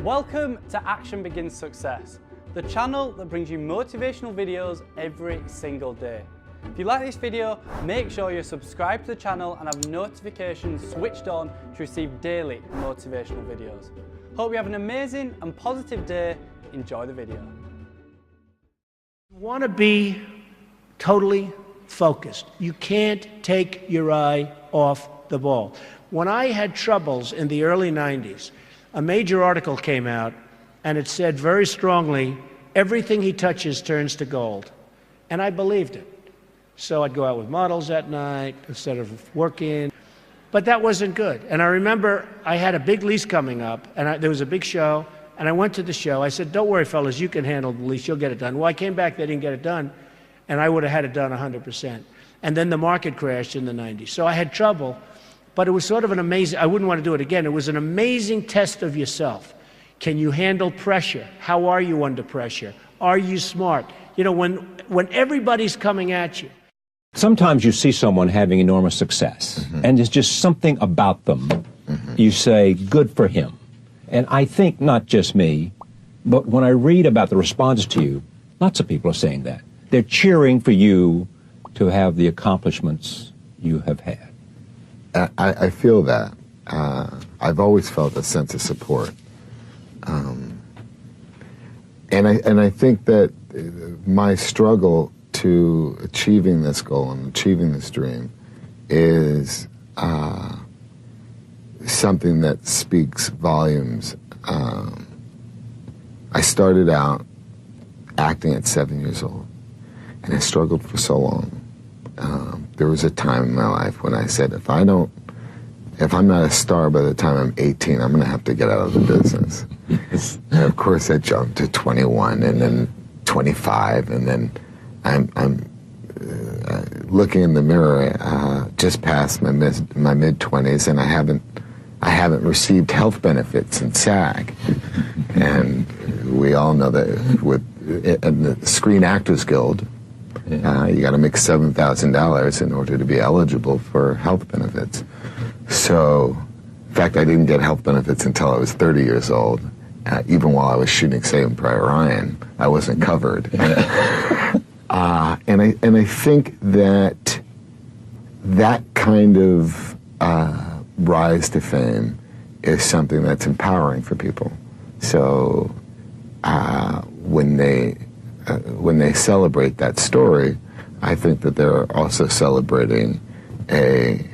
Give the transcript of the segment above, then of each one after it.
Welcome to Action Begins Success, the channel that brings you motivational videos every single day. If you like this video, make sure you're subscribed to the channel and have notifications switched on to receive daily motivational videos. Hope you have an amazing and positive day. Enjoy the video. You want to be totally focused. You can't take your eye off the ball. When I had troubles in the early 90s, a major article came out and it said very strongly, everything he touches turns to gold. And I believed it. So I'd go out with models at night instead of working. But that wasn't good. And I remember I had a big lease coming up, and there was a big show, and I went to the show. I said, don't worry, fellas, you can handle the lease. You'll get it done. Well, I came back, they didn't get it done, and I would have had it done 100%. And then the market crashed in the 90s. So I had trouble. But it was sort of an amazing, I wouldn't want to do it again. It was an amazing test of yourself. Can you handle pressure? How are you under pressure? Are you smart? You know, when everybody's coming at you. Sometimes you see someone having enormous success, and there's just something about them. You say, good for him. And I think not just me, but when I read about the responses to you, lots of people are saying that. They're cheering for you to have the accomplishments you have had. I feel that. I've always felt a sense of support. And I think that my struggle to achieving this goal and achieving this dream is something that speaks volumes. I started out acting at 7 years old, and I struggled for so long. There was a time in my life when I said, if I'm not a star by the time I'm 18, I'm going to have to get out of the business. And of course, I jumped to 21, and then 25, and then I'm looking in the mirror just past my mid-20s, and I haven't received health benefits in SAG. And we all know that in the Screen Actors Guild, you got to make $7,000 in order to be eligible for health benefits. So, in fact, I didn't get health benefits until I was 30 years old. Even while I was shooting Saving Private Ryan, I wasn't covered. And I think that kind of rise to fame is something that's empowering for people. So when they celebrate that story, I think that they're also celebrating a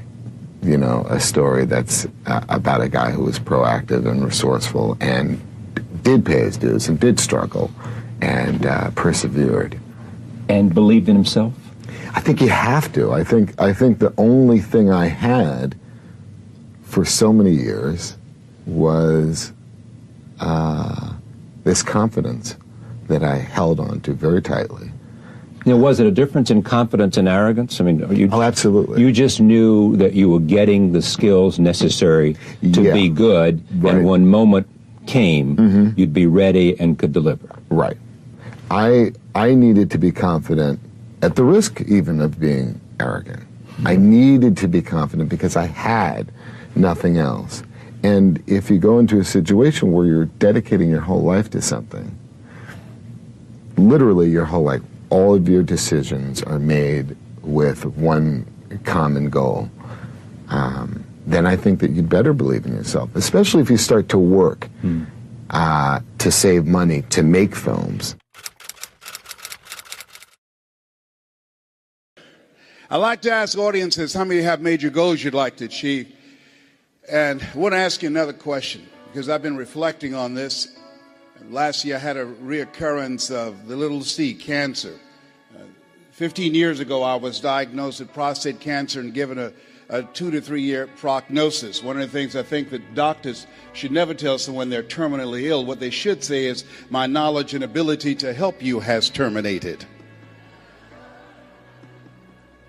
story that's about a guy who was proactive and resourceful and did pay his dues and did struggle and persevered. And believed in himself? I think you have to. I think the only thing I had for so many years was this confidence that I held on to very tightly. You know, was it a difference in confidence and arrogance? I mean, oh, absolutely. You just knew that you were getting the skills necessary to be good, right. And when moment came, you'd be ready and could deliver. Right. I needed to be confident, at the risk even of being arrogant. I needed to be confident because I had nothing else. And if you go into a situation where you're dedicating your whole life to something, literally your whole life, all of your decisions are made with one common goal, then I think that you'd better believe in yourself, especially if you start to work to save money to make films. I like to ask audiences how many have major goals you'd like to achieve. And I want to ask you another question, because I've been reflecting on this. Last year I had a reoccurrence of the little c, cancer. 15 years ago I was diagnosed with prostate cancer and given a 2 to 3 year prognosis. One of the things I think that doctors should never tell someone they're terminally ill. What they should say is, my knowledge and ability to help you has terminated.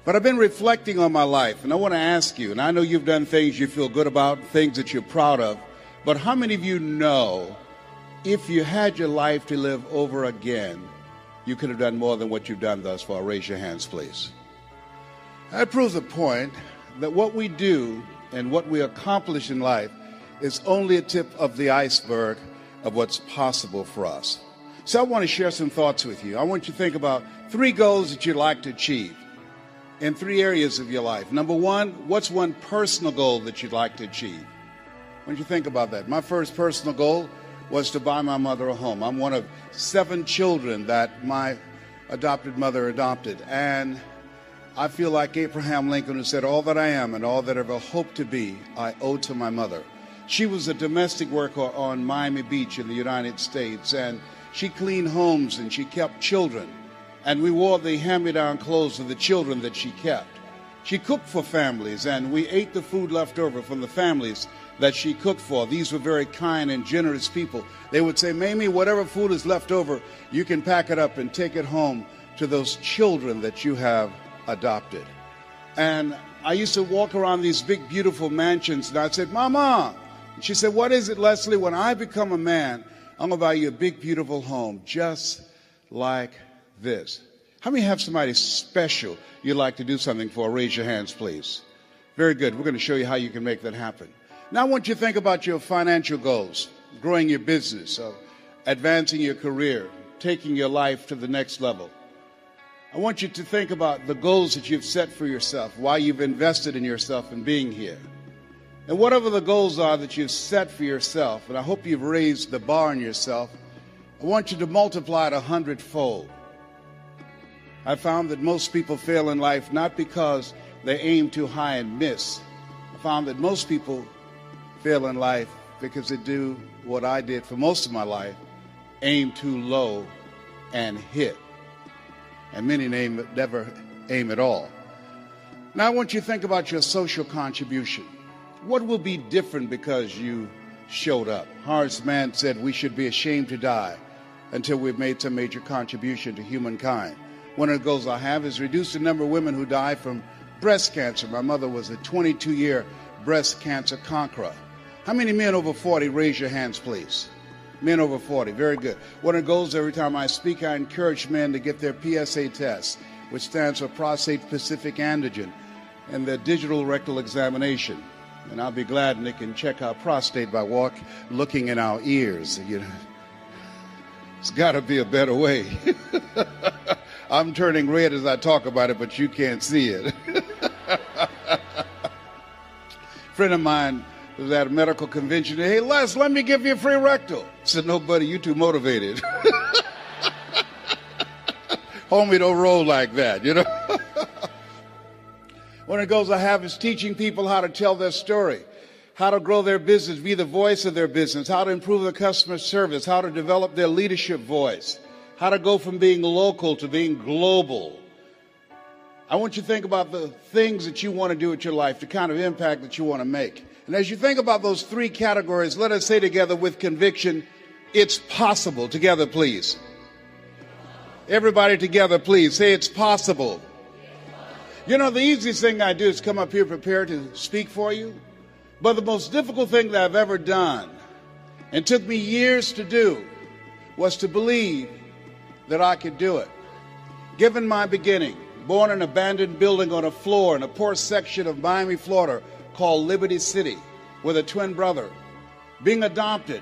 But I've been reflecting on my life, and I want to ask you, and I know you've done things you feel good about, things that you're proud of, but how many of you know if you had your life to live over again, you could have done more than what you've done thus far? Raise your hands, please. That proves the point that what we do and what we accomplish in life is only a tip of the iceberg of what's possible for us. So I want to share some thoughts with you. I want you to think about 3 goals that you'd like to achieve in 3 areas of your life. Number 1, what's one personal goal that you'd like to achieve? I want you to think about that. My first personal goal was to buy my mother a home. I'm one of 7 children that my adopted mother adopted. And I feel like Abraham Lincoln, who said, "All that I am and all that I ever hope to be, I owe to my mother." She was a domestic worker on Miami Beach in the United States, and she cleaned homes and she kept children. And we wore the hand-me-down clothes of the children that she kept. She cooked for families, and we ate the food left over from the families that she cooked for. These were very kind and generous people. They would say, "Mamie, whatever food is left over, you can pack it up and take it home to those children that you have adopted." And I used to walk around these big, beautiful mansions, and I'd say, "Mama," and she said, "What is it, Leslie? When I become a man, I'm going to buy you a big, beautiful home just like this." How many have somebody special you'd like to do something for? Raise your hands, please. Very good. We're going to show you how you can make that happen. Now I want you to think about your financial goals, growing your business, advancing your career, taking your life to the next level. I want you to think about the goals that you've set for yourself, why you've invested in yourself and being here. And whatever the goals are that you've set for yourself, and I hope you've raised the bar on yourself, I want you to multiply it 100-fold. I found that most people fail in life not because they aim too high and miss. I found that most people fail in life because they do what I did for most of my life, aim too low and hit. And many never aim at all. Now I want you to think about your social contribution. What will be different because you showed up? Horace Mann said we should be ashamed to die until we've made some major contribution to humankind. One of the goals I have is reduce the number of women who die from breast cancer. My mother was a 22-year breast cancer conqueror. How many men over 40? Raise your hands, please. Men over 40, very good. One of the goals every time I speak, I encourage men to get their PSA test, which stands for prostate-specific antigen, and their digital rectal examination. And I'll be glad when they can check our prostate by looking in our ears. You know, it's got to be a better way. I'm turning red as I talk about it, but you can't see it. A friend of mine was at a medical convention. "Hey, Les, let me give you a free rectal." I said, "No, buddy, you too motivated." Homie, don't roll like that, you know. One of the goals I have is teaching people how to tell their story, how to grow their business, be the voice of their business, how to improve their customer service, how to develop their leadership voice, how to go from being local to being global. I want you to think about the things that you want to do with your life, the kind of impact that you want to make. And as you think about those 3 categories, let us say together with conviction, it's possible. Together, please. Everybody together, please. Say it's possible. You know, the easiest thing I do is come up here prepared to speak for you. But the most difficult thing that I've ever done, and took me years to do, was to believe that I could do it. Given my beginning, born in an abandoned building on a floor in a poor section of Miami, Florida, called Liberty City, with a twin brother, being adopted,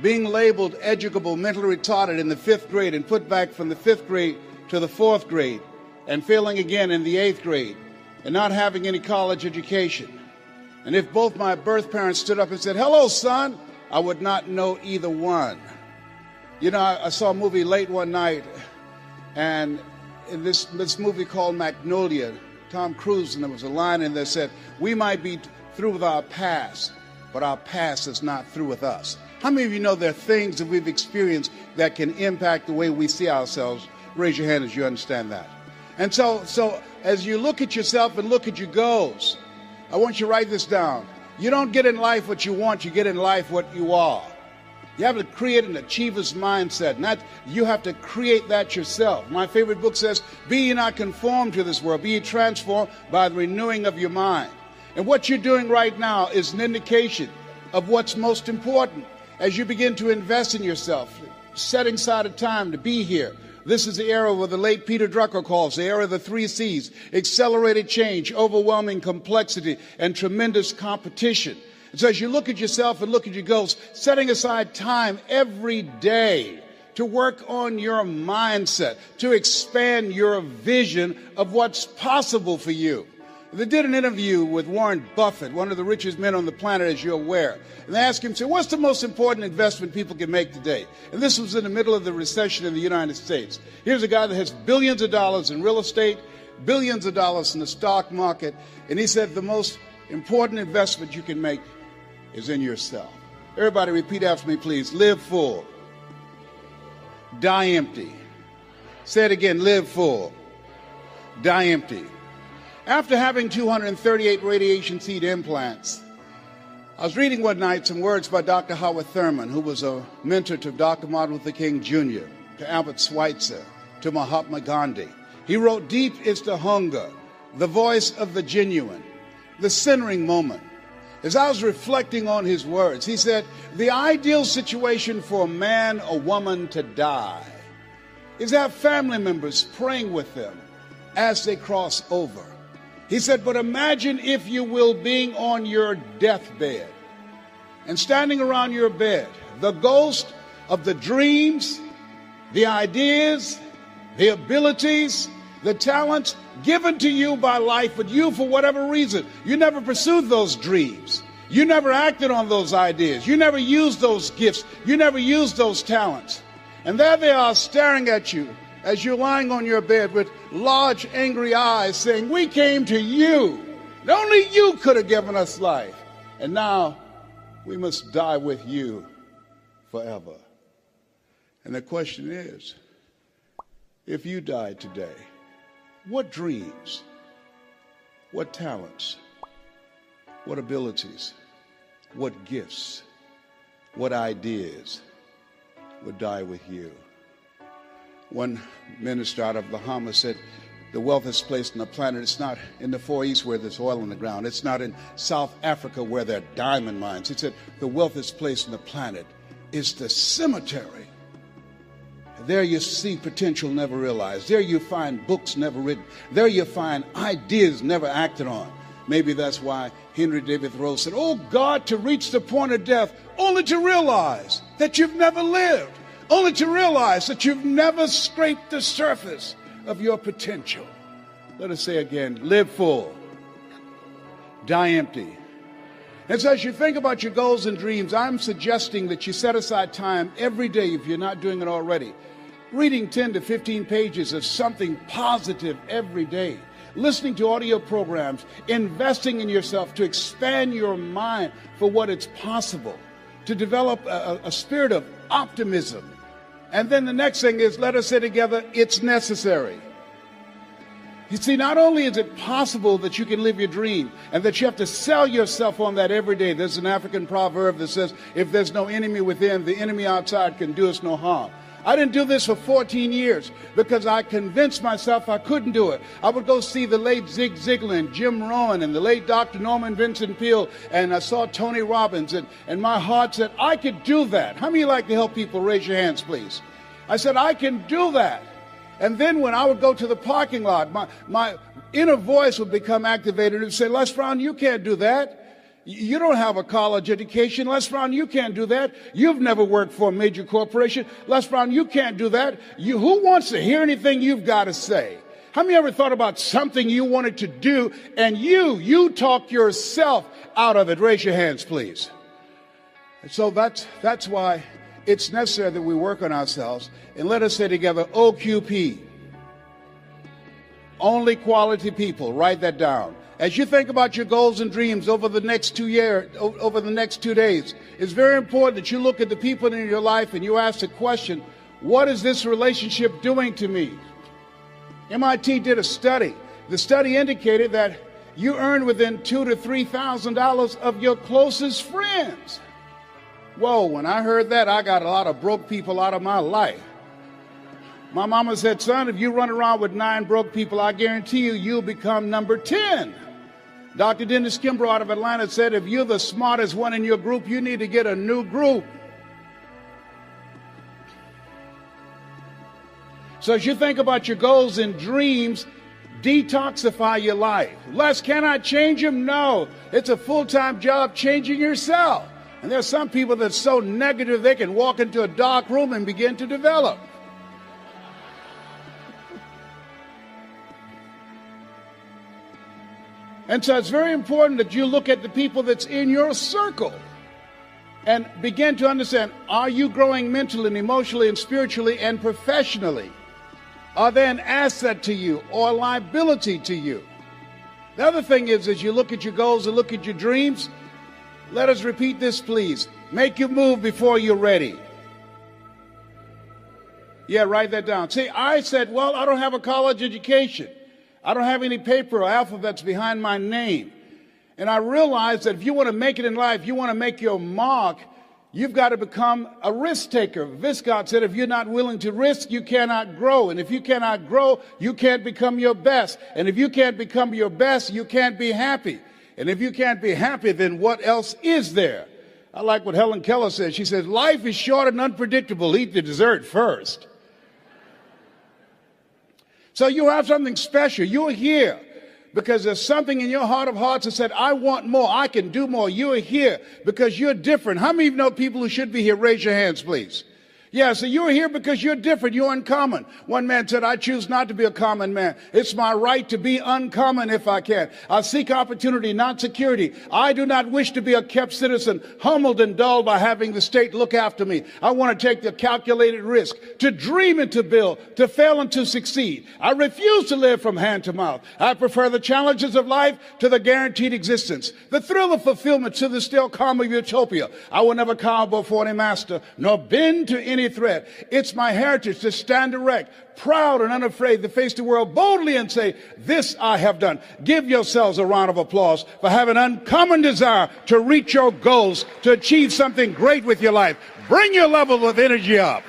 being labeled educable, mentally retarded in the 5th grade and put back from the 5th grade to the 4th grade, and failing again in the 8th grade, and not having any college education. And if both my birth parents stood up and said, "Hello, son," I would not know either one. You know, I saw a movie late one night, and in this movie called Magnolia, Tom Cruise, and there was a line in there that said, "We might be through with our past, but our past is not through with us." How many of you know there are things that we've experienced that can impact the way we see ourselves? Raise your hand as you understand that. And so as you look at yourself and look at your goals, I want you to write this down. You don't get in life what you want, you get in life what you are. You have to create an achiever's mindset. You have to create that yourself. My favorite book says, "Be ye not conformed to this world, be ye transformed by the renewing of your mind." And what you're doing right now is an indication of what's most important. As you begin to invest in yourself, setting aside a time to be here. This is the era what the late Peter Drucker calls the era of the 3 C's: accelerated change, overwhelming complexity, and tremendous competition. So as you look at yourself and look at your goals, setting aside time every day to work on your mindset, to expand your vision of what's possible for you. They did an interview with Warren Buffett, one of the richest men on the planet, as you're aware. And they asked him, so what's the most important investment people can make today? And this was in the middle of the recession in the United States. Here's a guy that has billions of dollars in real estate, billions of dollars in the stock market. And he said the most important investment you can make is in yourself. Everybody repeat after me, please. Live full. Die empty. Say it again. Live full. Die empty. After having 238 radiation seed implants, I was reading one night some words by Dr. Howard Thurman, who was a mentor to Dr. Martin Luther King Jr., to Albert Schweitzer, to Mahatma Gandhi. He wrote, "Deep is the hunger, the voice of the genuine, the centering moment." As I was reflecting on his words, he said, the ideal situation for a man or woman to die is to have family members praying with them as they cross over. He said, but imagine, if you will, being on your deathbed and standing around your bed, the ghost of the dreams, the ideas, the abilities, the talents given to you by life, but you, for whatever reason, you never pursued those dreams. You never acted on those ideas. You never used those gifts. You never used those talents. And there they are staring at you as you're lying on your bed with large, angry eyes saying, we came to you. And only you could have given us life. And now we must die with you forever. And the question is, if you died today, what dreams, what talents, what abilities, what gifts, what ideas would die with you? One minister out of Bahamas said, the wealthiest place on the planet, it's not in the Far East where there's oil in the ground. It's not in South Africa where there are diamond mines. He said, the wealthiest place on the planet is the cemetery. There you see potential never realized. There you find books never written. There you find ideas never acted on. Maybe that's why Henry David Thoreau said, oh God, to reach the point of death, only to realize that you've never lived, only to realize that you've never scraped the surface of your potential. Let us say again, live full, die empty. And so as you think about your goals and dreams, I'm suggesting that you set aside time every day, if you're not doing it already, reading 10 to 15 pages of something positive every day, listening to audio programs, investing in yourself to expand your mind for what is possible, to develop a spirit of optimism. And then the next thing is, let us say together, it's necessary. You see, not only is it possible that you can live your dream and that you have to sell yourself on that every day. There's an African proverb that says, if there's no enemy within, the enemy outside can do us no harm. I didn't do this for 14 years because I convinced myself I couldn't do it. I would go see the late Zig Ziglar and Jim Rohn and the late Dr. Norman Vincent Peale, and I saw Tony Robbins, and my heart said, I could do that. How many like to help people? Raise your hands, please. I said, I can do that. And then when I would go to the parking lot, my inner voice would become activated and say, Les Brown, you can't do that. You don't have a college education. Les Brown, you can't do that. You've never worked for a major corporation. Les Brown, you can't do that. Who wants to hear anything you've got to say? How many ever thought about something you wanted to do and you talk yourself out of it? Raise your hands, please. And so that's why it's necessary that we work on ourselves. And let us say together, OQP. Only quality people. Write that down. As you think about your goals and dreams over the next 2 years, over the next 2 days, it's very important that you look at the people in your life and you ask the question, what is this relationship doing to me? MIT did a study. The study indicated that you earn within $2,000 to $3,000 of your closest friends. Whoa, when I heard that, I got a lot of broke people out of my life. My mama said, son, if you run around with 9 broke people, I guarantee you'll become number 10. Dr. Dennis Kimbrough out of Atlanta said, if you're the smartest one in your group, you need to get a new group. So as you think about your goals and dreams, Detoxify your life. Les, can I change him? No. It's a full-time job changing yourself. And there's some people that's so negative they can walk into a dark room and begin to develop. And so it's very important that you look at the people that's in your circle and begin to understand, are you growing mentally and emotionally and spiritually and professionally? Are they an asset to you or a liability to you? The other thing is, as you look at your goals and look at your dreams, let us repeat this, please. Make your move before you're ready. Yeah, write that down. See, I said, well, I don't have a college education. I don't have any paper or alphabets behind my name. And I realized that if you want to make it in life, you want to make your mark, you've got to become a risk taker. Viscott said, if you're not willing to risk, you cannot grow. And if you cannot grow, you can't become your best. And if you can't become your best, you can't be happy. And if you can't be happy, then what else is there? I like what Helen Keller says. She says, life is short and unpredictable. Eat the dessert first. So you have something special. You're here because there's something in your heart of hearts that said, I want more. I can do more. You're here because you're different. How many of you know people who should be here? Raise your hands, please. Yeah, so you're here because you're different. You're uncommon. One man said, I choose not to be a common man. It's my right to be uncommon if I can. I seek opportunity, not security. I do not wish to be a kept citizen, humbled and dulled by having the state look after me. I want to take the calculated risk, to dream and to build, to fail and to succeed. I refuse to live from hand to mouth. I prefer the challenges of life to the guaranteed existence, the thrill of fulfillment to the still calm of utopia. I will never cower before any master, nor bend to any threat. It's my heritage to stand erect, proud and unafraid, to face the world boldly and say, this I have done. Give yourselves a round of applause for having an uncommon desire to reach your goals, to achieve something great with your life. Bring your level of energy up.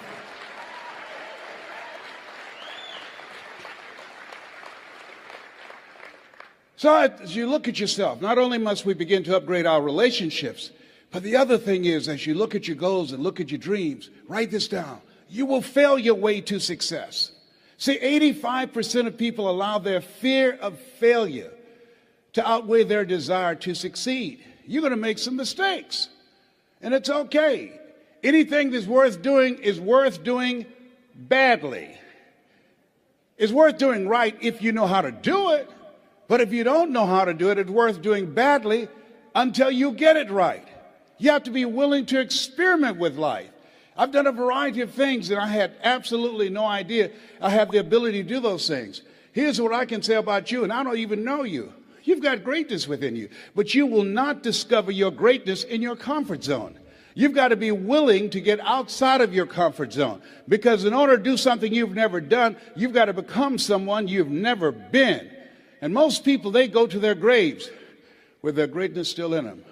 So as you look at yourself, not only must we begin to upgrade our relationships, but the other thing is, as you look at your goals and look at your dreams, write this down. You will fail your way to success. See, 85% of people allow their fear of failure to outweigh their desire to succeed. You're going to make some mistakes, and it's okay. Anything that's worth doing is worth doing badly. It's worth doing right if you know how to do it, but if you don't know how to do it, it's worth doing badly until you get it right. You have to be willing to experiment with life. I've done a variety of things and I had absolutely no idea I had the ability to do those things. Here's what I can say about you, and I don't even know you. You've got greatness within you, but you will not discover your greatness in your comfort zone. You've got to be willing to get outside of your comfort zone, because in order to do something you've never done, you've got to become someone you've never been. And most people, they go to their graves with their greatness still in them.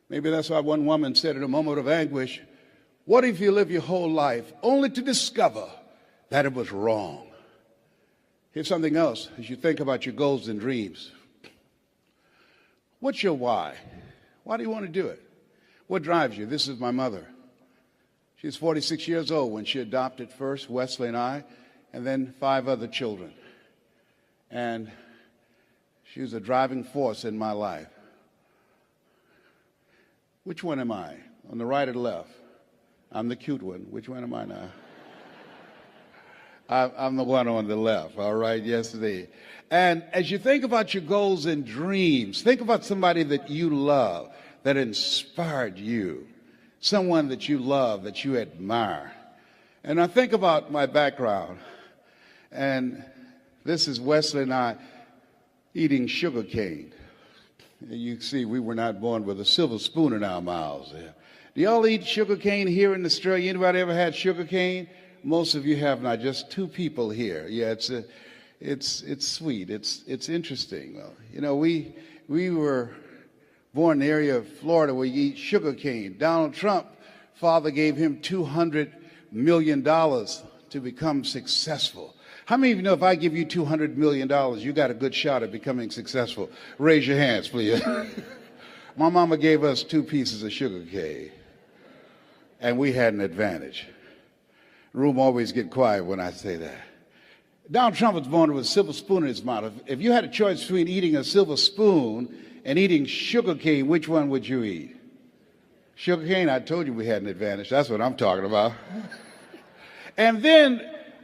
Maybe that's why one woman said in a moment of anguish, what if you live your whole life only to discover that it was wrong? Here's something else as you think about your goals and dreams. What's your why? Why do you want to do it? What drives you? This is my mother. She's 46 years old when she adopted first Wesley and I, and then 5 other children. And she was a driving force in my life. Which one am I? On the right or the left? I'm the cute one. Which one am I now? I'm the one on the left, all right? Yes, indeed. And as you think about your goals and dreams, think about somebody that you love, that inspired you, someone that you love, that you admire. And I think about my background, and this is Wesley and I eating sugar cane. You see, we were not born with a silver spoon in our mouths. Do y'all eat sugar cane here in Australia? Anybody ever had sugar cane? Most of you have not. Just 2 people here. Yeah, it's sweet. It's interesting. Well, you know, we were born in the area of Florida where you eat sugar cane. Donald Trump, father gave him $200 million to become successful. How many of you know if I give you $200 million, you got a good shot at becoming successful? Raise your hands, please. My mama gave us 2 pieces of sugar cane, and we had an advantage. The room always get quiet when I say that. Donald Trump was born with a silver spoon in his mouth. If you had a choice between eating a silver spoon and eating sugar cane, which one would you eat? Sugar cane, I told you we had an advantage. That's what I'm talking about. And then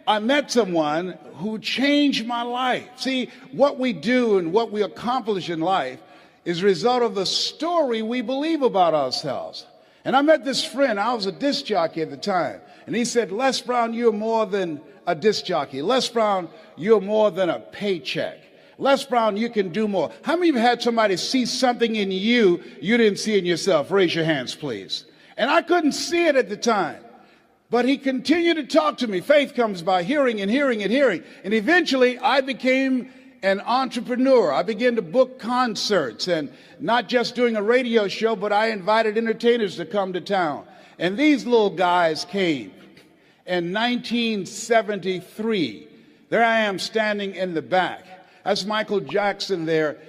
I met someone who changed my life. See, what we do and what we accomplish in life is a result of the story we believe about ourselves. And I met this friend. I was a disc jockey at the time. And he said, Les Brown, you're more than a disc jockey. Les Brown, you're more than a paycheck. Les Brown, you can do more. How many of you had somebody see something in you you didn't see in yourself? Raise your hands, please. And I couldn't see it at the time. But he continued to talk to me. Faith comes by hearing and hearing and hearing. And eventually I became an entrepreneur. I began to book concerts, and not just doing a radio show, but I invited entertainers to come to town. And these little guys came. In 1973, there I am standing in the back. That's Michael Jackson there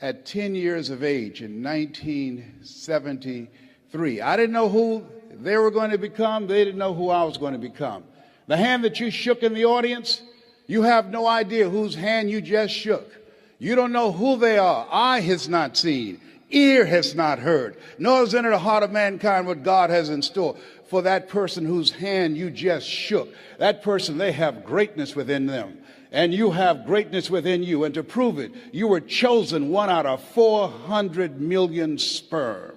at 10 years of age in 1973. I didn't know who they were going to become. They didn't know who I was going to become. The hand that you shook in the audience, you have no idea whose hand you just shook. You don't know who they are. Eye has not seen, ear has not heard, nor has entered the heart of mankind what God has in store for that person whose hand you just shook. That person, they have greatness within them. And you have greatness within you. And to prove it, you were chosen 1 out of 400 million sperm.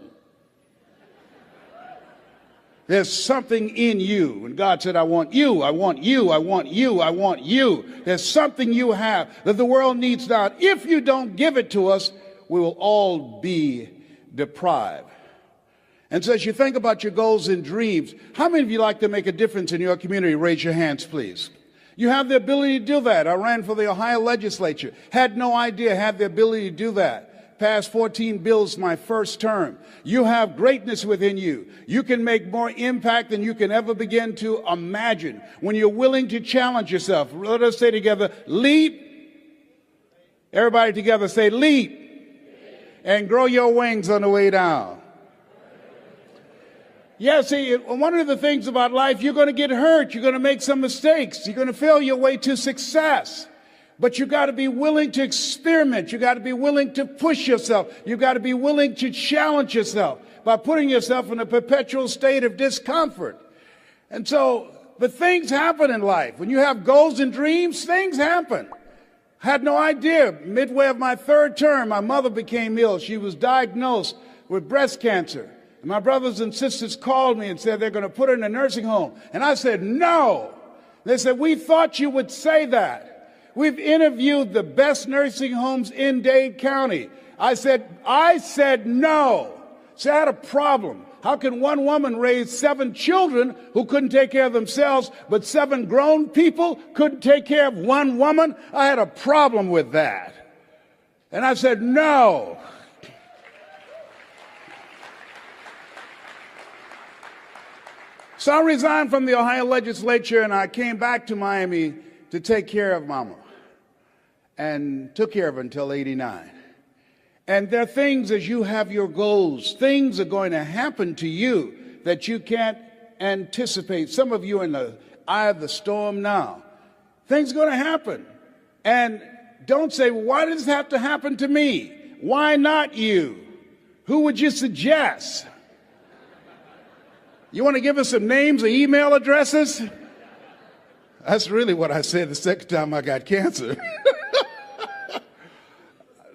There's something in you. And God said, I want you, I want you, I want you, I want you. There's something you have that the world needs now. If you don't give it to us, we will all be deprived. And so as you think about your goals and dreams, how many of you like to make a difference in your community? Raise your hands, please. You have the ability to do that. I ran for the Ohio legislature. Had no idea I had the ability to do that. Passed 14 bills my first term. You have greatness within you. You can make more impact than you can ever begin to imagine when you're willing to challenge yourself. Let us say together, leap. Everybody together say leap. And grow your wings on the way down. Yeah, see, one of the things about life, you're going to get hurt. You're going to make some mistakes. You're going to fail your way to success. But you got to be willing to experiment. You got to be willing to push yourself. You got to be willing to challenge yourself by putting yourself in a perpetual state of discomfort. And so, but things happen in life. When you have goals and dreams, things happen. I had no idea. Midway of my third term, my mother became ill. She was diagnosed with breast cancer. And my brothers and sisters called me and said they're going to put her in a nursing home. And I said, no. They said, we thought you would say that. We've interviewed the best nursing homes in Dade County. I said no. So I had a problem. How can one woman raise 7 children who couldn't take care of themselves, but 7 grown people couldn't take care of one woman? I had a problem with that. And I said no. So I resigned from the Ohio legislature and I came back to Miami to take care of Mama. And took care of her until 89. And there are things, as you have your goals, things are going to happen to you that you can't anticipate. Some of you are in the eye of the storm now. Things are going to happen. And don't say, well, why does this have to happen to me? Why not you? Who would you suggest? You want to give us some names or email addresses? That's really what I said the second time I got cancer.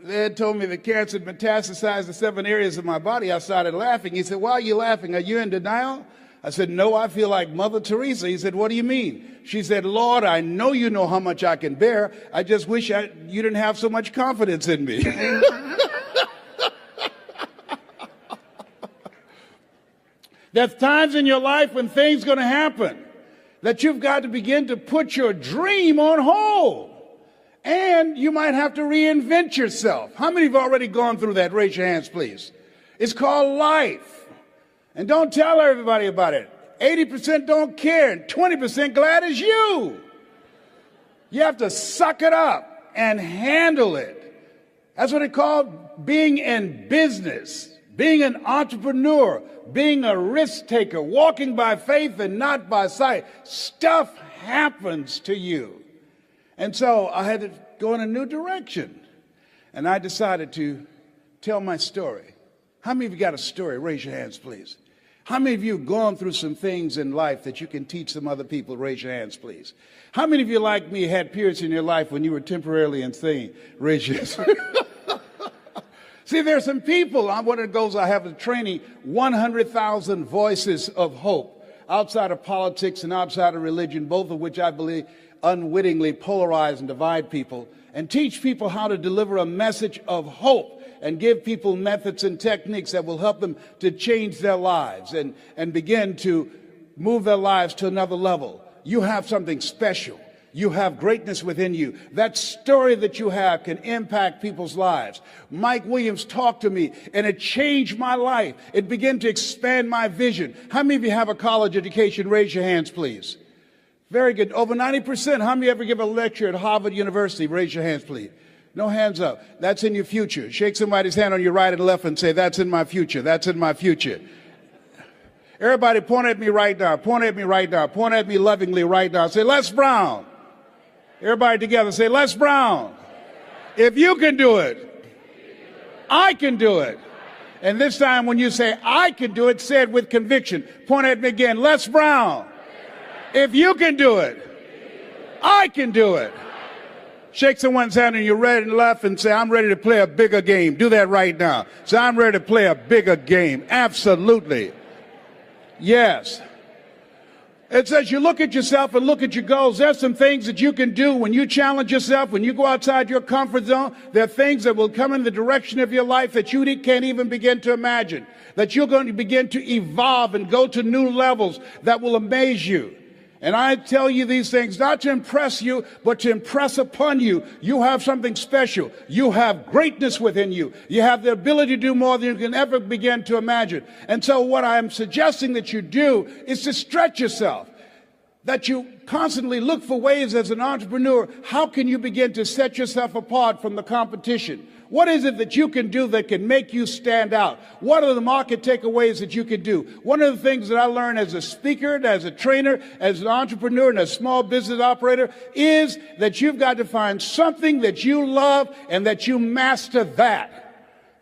They had told me the cancer had metastasized to 7 areas of my body. I started laughing. He said, why are you laughing? Are you in denial? I said, no, I feel like Mother Teresa. He said, what do you mean? She said, Lord, I know you know how much I can bear. I just wish you didn't have so much confidence in me. There's times in your life when things are going to happen that you've got to begin to put your dream on hold. And you might have to reinvent yourself. How many have already gone through that? Raise your hands, please. It's called life. And don't tell everybody about it. 80% don't care, and 20% glad as you. You have to suck it up and handle it. That's what it's called being in business, being an entrepreneur, being a risk taker, walking by faith and not by sight. Stuff happens to you. And so I had to go in a new direction. And I decided to tell my story. How many of you got a story? Raise your hands, please. How many of you have gone through some things in life that you can teach some other people? Raise your hands, please. How many of you, like me, had periods in your life when you were temporarily insane? Raise your hands. See, there's some people, one of the goals I have in training, 100,000 voices of hope outside of politics and outside of religion, both of which I believe unwittingly polarize and divide people, and teach people how to deliver a message of hope and give people methods and techniques that will help them to change their lives and begin to move their lives to another level. You have something special. You have greatness within you. That story that you have can impact people's lives. Mike Williams talked to me, and it changed my life. It began to expand my vision. How many of you have a college education? Raise your hands, please. Very good. Over 90%. How many ever give a lecture at Harvard University? Raise your hands, please. No hands up. That's in your future. Shake somebody's hand on your right and left and say, that's in my future. That's in my future. Everybody point at me right now. Point at me right now. Point at me lovingly right now. Say, Les Brown. Everybody together say, Les Brown. If you can do it, I can do it. And this time when you say, I can do it, say it with conviction. Point at me again. Les Brown. If you can do it, I can do it. Shake someone's hand on your right and left and say, I'm ready to play a bigger game. Do that right now. Say, I'm ready to play a bigger game. Absolutely. Yes. It says you look at yourself and look at your goals. There's some things that you can do when you challenge yourself, when you go outside your comfort zone. There are things that will come in the direction of your life that you can't even begin to imagine, that you're going to begin to evolve and go to new levels that will amaze you. And I tell you these things not to impress you, but to impress upon you. You have something special. You have greatness within you. You have the ability to do more than you can ever begin to imagine. And so what I'm suggesting that you do is to stretch yourself, that you constantly look for ways as an entrepreneur. How can you begin to set yourself apart from the competition? What is it that you can do that can make you stand out? What are the market takeaways that you can do? One of the things that I learned as a speaker, as a trainer, as an entrepreneur, and a small business operator is that you've got to find something that you love and that you master that.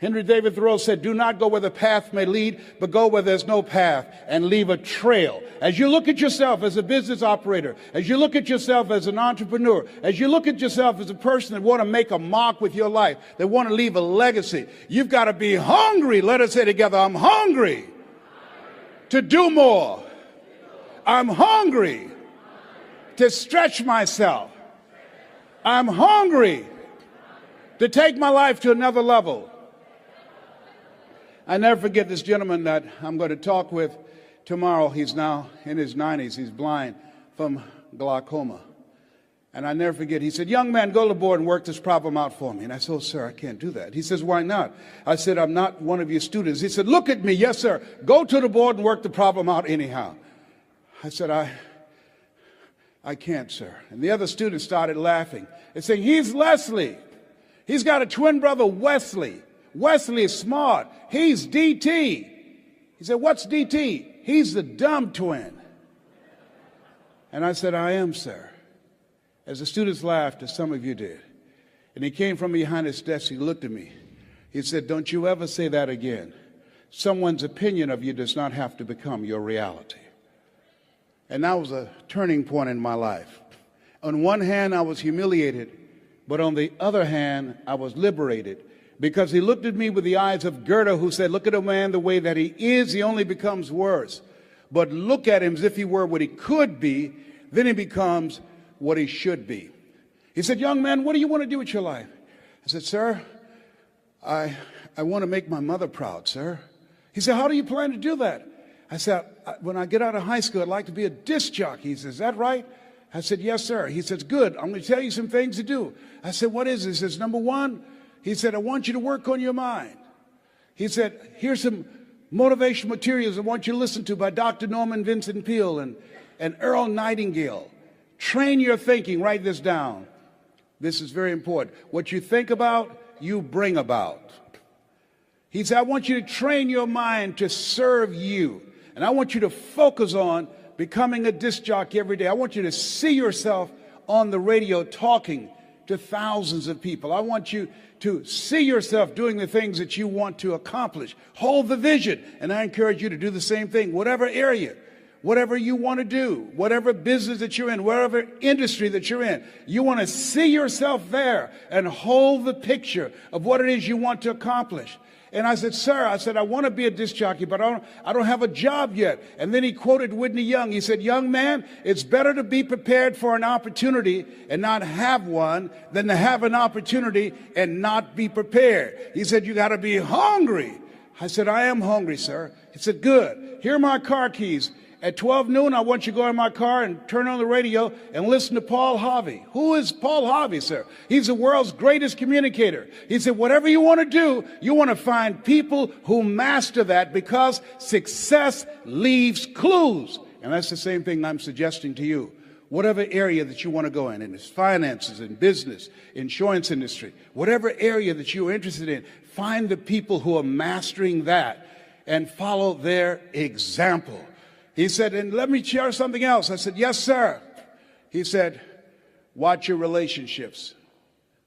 Henry David Thoreau said, do not go where the path may lead, but go where there's no path and leave a trail. As you look at yourself as a business operator, as you look at yourself as an entrepreneur, as you look at yourself as a person that want to make a mark with your life, that want to leave a legacy, you've got to be hungry. Let us say together, I'm hungry to do more. I'm hungry to stretch myself. I'm hungry to take my life to another level. I never forget this gentleman that I'm going to talk with tomorrow. He's now in his 90s. He's blind from glaucoma. And I never forget, he said, young man, go to the board and work this problem out for me. And I said, oh, sir, I can't do that. He says, why not? I said, I'm not one of your students. He said, look at me. Yes, sir. Go to the board and work the problem out anyhow. I said, I can't, sir. And the other students started laughing and saying, he's Leslie. He's got a twin brother, Wesley. Wesley is smart. He's DT. He said, what's DT? He's the dumb twin. And I said, I am, sir. As the students laughed, as some of you did. And he came from behind his desk. He looked at me. He said, don't you ever say that again. Someone's opinion of you does not have to become your reality. And that was a turning point in my life. On one hand, I was humiliated, but on the other hand, I was liberated. Because he looked at me with the eyes of Goethe, who said, look at a man the way that he is, he only becomes worse. But look at him as if he were what he could be, then he becomes what he should be. He said, young man, what do you want to do with your life? I said, sir, I want to make my mother proud, sir. He said, how do you plan to do that? I said, when I get out of high school, I'd like to be a disc jockey. He says, is that right? I said, yes, sir. He says, good. I'm going to tell you some things to do. I said, what is it? He says, number one, he said, I want you to work on your mind. He said, here's some motivational materials I want you to listen to by Dr. Norman Vincent Peale and Earl Nightingale. Train your thinking. Write this down. This is very important. What you think about, you bring about. He said, I want you to train your mind to serve you. And I want you to focus on becoming a disc jockey every day. I want you to see yourself on the radio talking to thousands of people. I want you to see yourself doing the things that you want to accomplish. Hold the vision, and I encourage you to do the same thing, whatever area, whatever you want to do, whatever business that you're in, whatever industry that you're in. You want to see yourself there and hold the picture of what it is you want to accomplish. And I said, sir, I want to be a disc jockey, but I don't have a job yet. And then he quoted Whitney Young. He said, young man, it's better to be prepared for an opportunity and not have one than to have an opportunity and not be prepared. He said, you got to be hungry. I said, I am hungry, sir. He said, good. Here are my car keys. At 12 noon, I want you to go in my car and turn on the radio and listen to Paul Harvey. Who is Paul Harvey, sir? He's the world's greatest communicator. He said, whatever you want to do, you want to find people who master that, because success leaves clues. And that's the same thing I'm suggesting to you. Whatever area that you want to go in it's finances, in business, insurance industry, whatever area that you're interested in, find the people who are mastering that and follow their example. He said, and let me share something else. I said, yes, sir. He said, watch your relationships.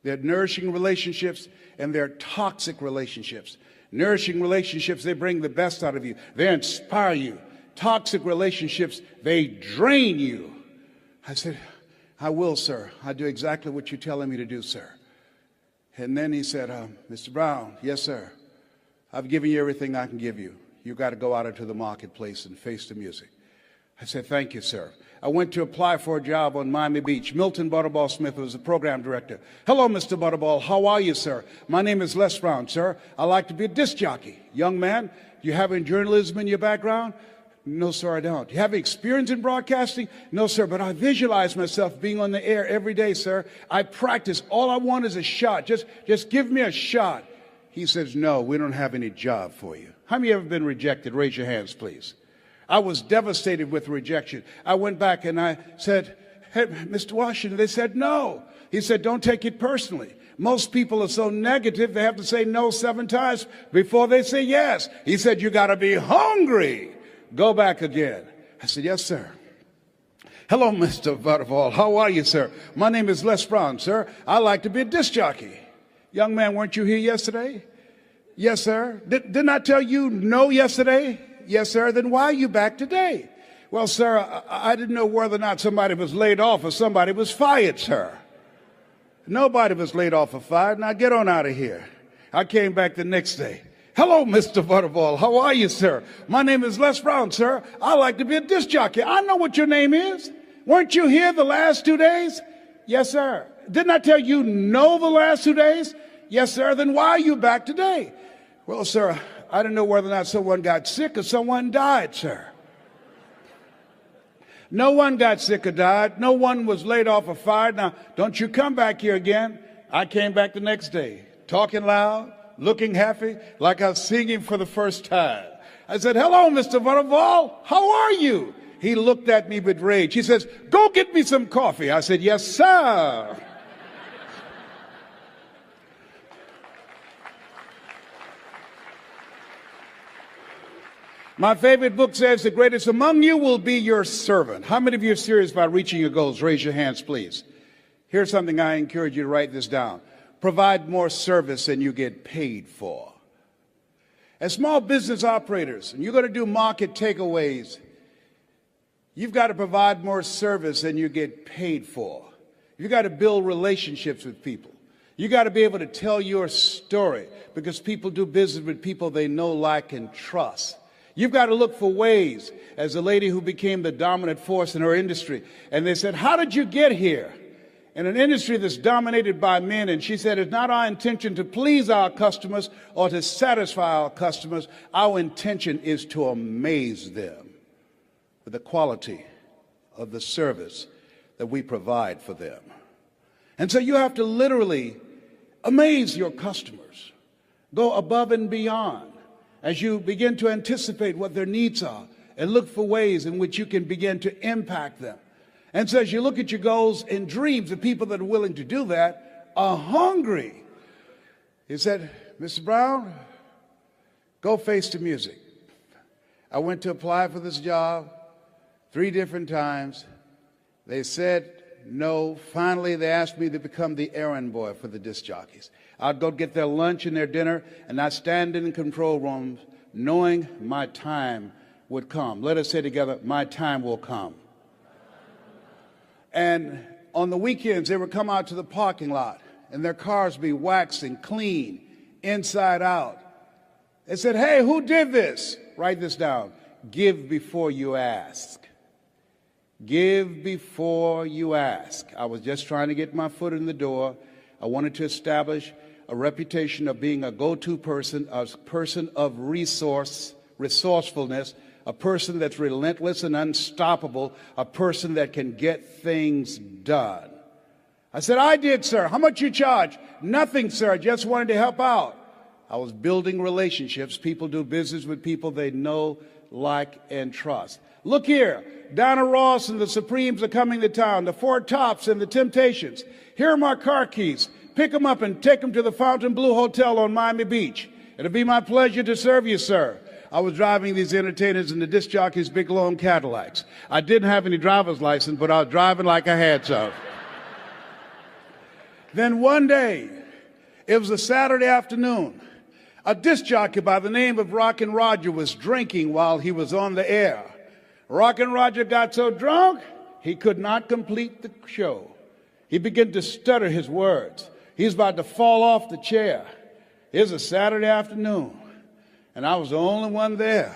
They're nourishing relationships and they're toxic relationships. Nourishing relationships, they bring the best out of you. They inspire you. Toxic relationships, they drain you. I said, I will, sir. I do exactly what you're telling me to do, sir. And then he said, Mr. Brown, yes, sir. I've given you everything I can give you. You got to go out into the marketplace and face the music. I said, thank you, sir. I went to apply for a job on Miami Beach. Milton Butterball Smith was the program director. Hello, Mr. Butterball. How are you, sir? My name is Les Brown, sir. I like to be a disc jockey. Young man, do you have any journalism in your background? No, sir, I don't. Do you have experience in broadcasting? No, sir, but I visualize myself being on the air every day, sir. I practice. All I want is a shot. Just give me a shot. He says, no, we don't have any job for you. How many have ever been rejected? Raise your hands, please. I was devastated with rejection. I went back and I said, hey, Mr. Washington, they said no. He said, don't take it personally. Most people are so negative, they have to say no 7 times before they say yes. He said, you got to be hungry. Go back again. I said, yes, sir. Hello, Mr. Butterball. How are you, sir? My name is Les Brown, sir. I like to be a disc jockey. Young man, weren't you here yesterday? Yes, sir. Didn't I tell you no yesterday? Yes, sir. Then why are you back today? Well, sir, I didn't know whether or not somebody was laid off or somebody was fired, sir. Nobody was laid off or fired. Now get on out of here. I came back the next day. Hello, Mr. Butterball. How are you, sir? My name is Les Brown, sir. I like to be a disc jockey. I know what your name is. Weren't you here the last 2 days? Yes, sir. Didn't I tell you no the last 2 days? Yes, sir. Then why are you back today? Well, sir, I didn't know whether or not someone got sick or someone died, sir. No one got sick or died. No one was laid off or fired. Now, don't you come back here again. I came back the next day, talking loud, looking happy, like I was singing for the first time. I said, hello, Mr. Butterball. How are you? He looked at me with rage. He says, go get me some coffee. I said, yes, sir. My favorite book says the greatest among you will be your servant. How many of you are serious about reaching your goals? Raise your hands, please. Here's something I encourage you to write this down. Provide more service than you get paid for. As small business operators, and you're going to do market takeaways, you've got to provide more service than you get paid for. You've got to build relationships with people. You got to be able to tell your story, because people do business with people they know, like, and trust. You've got to look for ways, as a lady who became the dominant force in her industry, and they said, how did you get here? In an industry that's dominated by men, and she said, it's not our intention to please our customers or to satisfy our customers. Our intention is to amaze them with the quality of the service that we provide for them. And so you have to literally amaze your customers, go above and beyond as you begin to anticipate what their needs are and look for ways in which you can begin to impact them. And so as you look at your goals and dreams, the people that are willing to do that are hungry. He said, Mr. Brown, go face the music. I went to apply for this job 3 different times. They said no. Finally, they asked me to become the errand boy for the disc jockeys. I'd go get their lunch and their dinner, and I'd stand in the control room knowing my time would come. Let us say together, my time will come. And on the weekends, they would come out to the parking lot, and their cars be waxed and clean, inside out. They said, hey, who did this? Write this down. Give before you ask. Give before you ask. I was just trying to get my foot in the door. I wanted to establish a reputation of being a go-to person, a person of resourcefulness, a person that's relentless and unstoppable, a person that can get things done. I said, I did, sir. How much you charge? Nothing, sir. I just wanted to help out. I was building relationships. People do business with people they know, like, and trust. Look here. Donna Ross and the Supremes are coming to town. The Four Tops and the Temptations. Here are my car keys. Pick them up and take them to the Fontainebleau Hotel on Miami Beach. It'll be my pleasure to serve you, sir. I was driving these entertainers in the disc jockeys' big long Cadillacs. I didn't have any driver's license, but I was driving like I had some. Then one day, it was a Saturday afternoon, a disc jockey by the name of Rockin' Roger was drinking while he was on the air. Rockin' Roger got so drunk, he could not complete the show. He began to stutter his words. He was about to fall off the chair. It was a Saturday afternoon, and I was the only one there,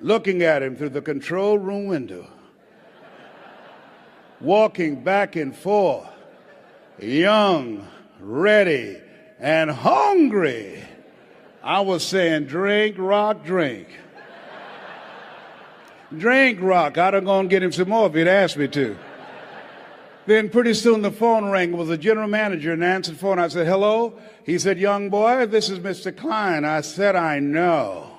looking at him through the control room window, walking back and forth, young, ready, and hungry. I was saying, drink, rock, drink. Drink, rock. I'd have gone get him some more if he'd asked me to. Then pretty soon the phone rang. It was the general manager and answered the phone. I said, hello? He said, young boy, this is Mr. Klein. I said, I know.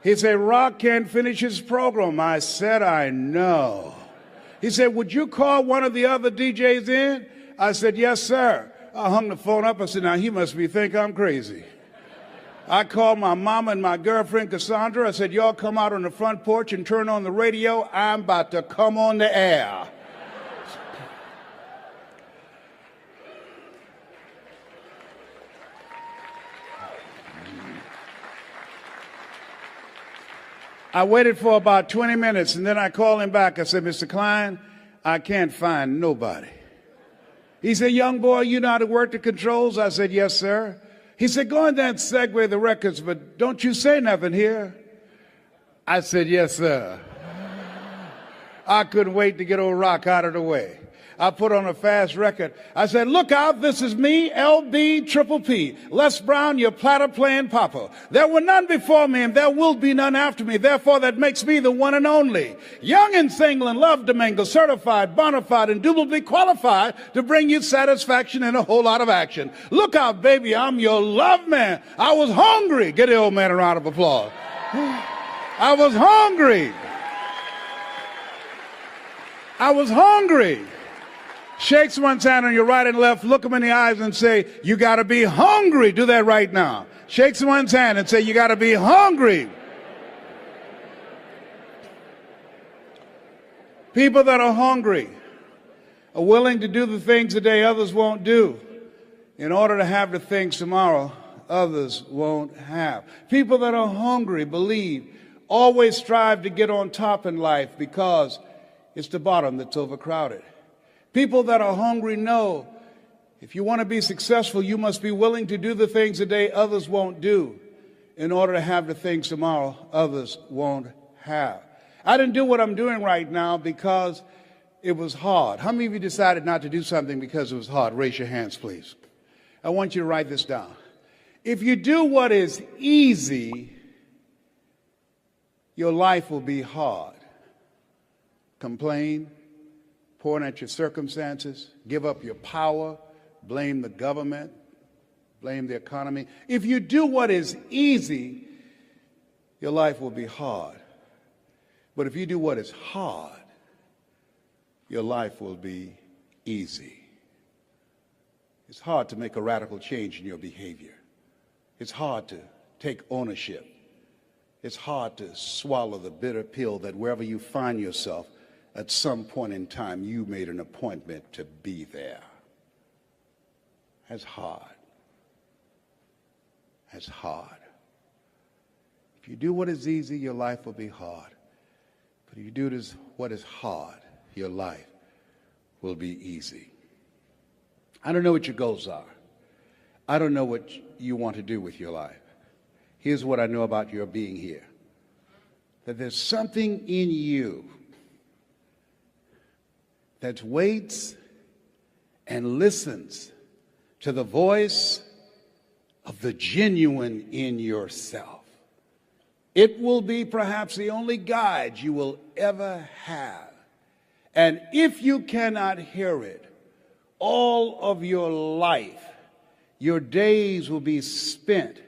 He said, Rock can't finish his program. I said, I know. He said, would you call one of the other DJs in? I said, yes, sir. I hung the phone up. I said, now he must think I'm crazy. I called my mama and my girlfriend, Cassandra. I said, y'all come out on the front porch and turn on the radio. I'm about to come on the air. I waited for about 20 minutes, and then I called him back. I said, Mr. Klein, I can't find nobody. He said, young boy, you know how to work the controls? I said, yes, sir. He said, go in there and segue the records, but don't you say nothing here. I said, yes, sir. I couldn't wait to get old Rock out of the way. I put on a fast record. I said, look out, this is me, LB Triple P, Les Brown, your platter playing papa. There were none before me, and there will be none after me. Therefore, that makes me the one and only. Young and single and love to mingle, certified, bona fide, indubitably qualified to bring you satisfaction and a whole lot of action. Look out, baby, I'm your love man. I was hungry. Get the old man a round of applause. I was hungry. I was hungry. Shake someone's hand on your right and left, look them in the eyes and say, you got to be hungry. Do that right now. Shake someone's hand and say, you got to be hungry. People that are hungry are willing to do the things today others won't do in order to have the things tomorrow others won't have. People that are hungry believe, always strive to get on top in life because it's the bottom that's overcrowded. People that are hungry know if you want to be successful, you must be willing to do the things today others won't do in order to have the things tomorrow others won't have. I didn't do what I'm doing right now because it was hard. How many of you decided not to do something because it was hard? Raise your hands, please. I want you to write this down. If you do what is easy, your life will be hard. Complain, point at your circumstances, give up your power, blame the government, blame the economy. If you do what is easy, your life will be hard. But if you do what is hard, your life will be easy. It's hard to make a radical change in your behavior. It's hard to take ownership. It's hard to swallow the bitter pill that wherever you find yourself, at some point in time you made an appointment to be there. That's hard. That's hard. If you do what is easy, your life will be hard. But if you do what is hard, your life will be easy. I don't know what your goals are. I don't know what you want to do with your life. Here's what I know about your being here. That there's something in you that waits and listens to the voice of the genuine in yourself. It will be perhaps the only guide you will ever have. And if you cannot hear it, all of your life, your days will be spent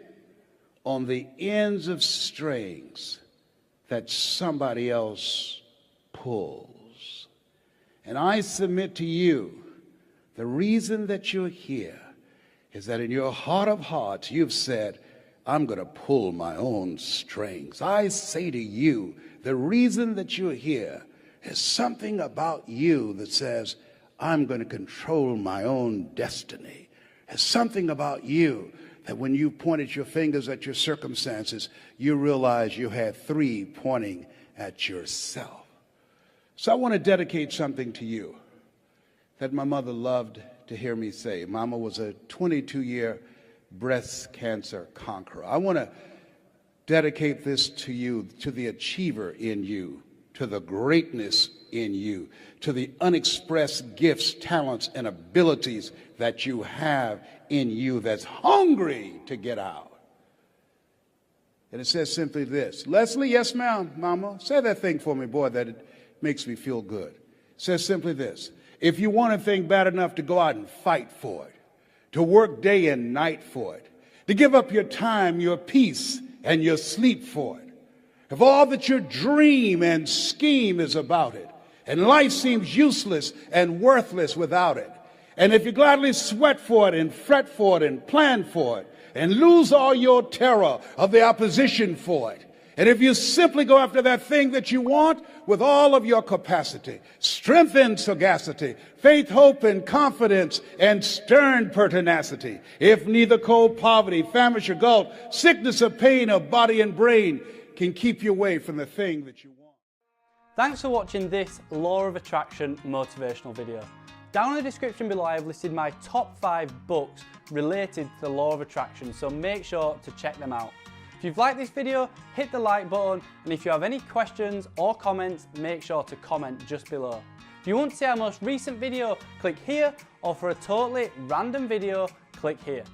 on the ends of strings that somebody else pulls. And I submit to you, the reason that you're here is that in your heart of hearts, you've said, I'm going to pull my own strings. I say to you, the reason that you're here is something about you that says, I'm going to control my own destiny. There's something about you that when you pointed your fingers at your circumstances, you realized you had three pointing at yourself. So I want to dedicate something to you that my mother loved to hear me say. Mama was a 22-year breast cancer conqueror. I want to dedicate this to you, to the achiever in you, to the greatness in you, to the unexpressed gifts, talents, and abilities that you have in you that's hungry to get out. And it says simply this. Leslie, yes, ma'am, Mama. Say that thing for me, boy, that it makes me feel good. It says simply this. If you want a thing bad enough to go out and fight for it, to work day and night for it, to give up your time, your peace, and your sleep for it, if all that your dream and scheme is about it, and life seems useless and worthless without it, and if you gladly sweat for it and fret for it and plan for it, and lose all your terror of the opposition for it, and if you simply go after that thing that you want with all of your capacity, strength and sagacity, faith, hope, and confidence, and stern pertinacity, if neither cold poverty, famish or gulf, sickness or pain of body and brain can keep you away from the thing that you want. Thanks for watching this Law of Attraction motivational video. Down in the description below I have listed my top 5 books related to the Law of Attraction, so make sure to check them out. If you've liked this video, hit the like button, and if you have any questions or comments, make sure to comment just below. If you want to see our most recent video, click here, or for a totally random video, click here.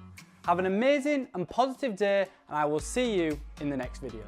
Have an amazing and positive day, and I will see you in the next video.